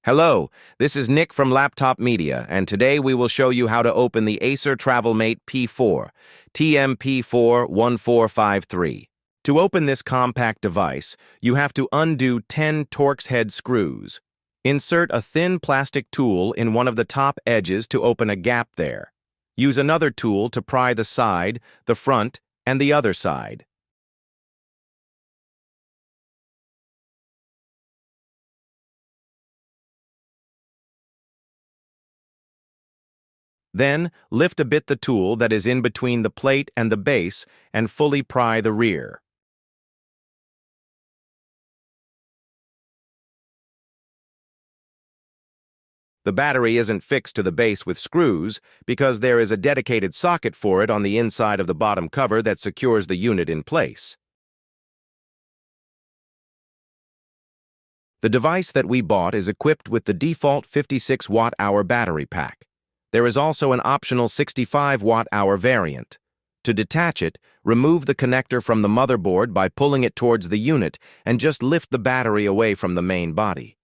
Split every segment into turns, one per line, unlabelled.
Hello, this is Nick from Laptop Media, and today we will show you how to open the Acer TravelMate P4, TMP414-53. To open this compact device, you have to undo 10 Torx head screws. Insert a thin plastic tool in one of the top edges to open a gap there. Use another tool to pry the side, the front, and the other side. Then, lift a bit the tool that is in between the plate and the base and fully pry the rear. The battery isn't fixed to the base with screws because there is a dedicated socket for it on the inside of the bottom cover that secures the unit in place. The device that we bought is equipped with the default 56 watt-hour battery pack. There is also an optional 65 watt-hour variant. To detach it, remove the connector from the motherboard by pulling it towards the unit and just lift the battery away from the main body.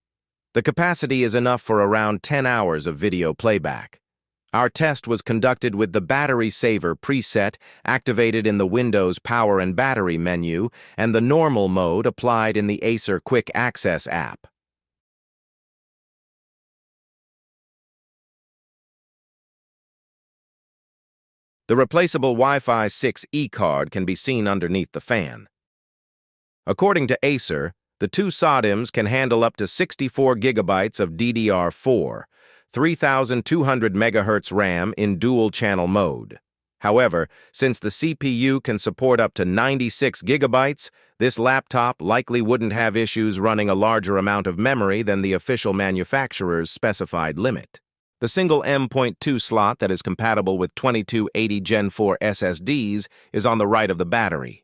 The capacity is enough for around 10 hours of video playback. Our test was conducted with the Battery Saver preset activated in the Windows Power and Battery menu and the normal mode applied in the Acer Quick Access app. The replaceable Wi-Fi 6E card can be seen underneath the fan. According to Acer, the two SODIMMs can handle up to 64 gigabytes of DDR4, 3200 MHz RAM in dual-channel mode. However, since the CPU can support up to 96 gigabytes, this laptop likely wouldn't have issues running a larger amount of memory than the official manufacturer's specified limit. The single M.2 slot that is compatible with 2280 Gen 4 SSDs is on the right of the battery.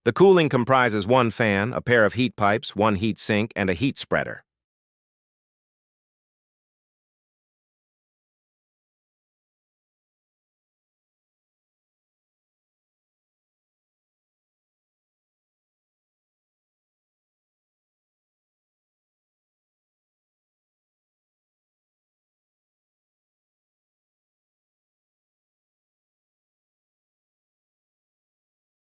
The cooling comprises one fan, a pair of heat pipes, one heat sink, and a heat spreader.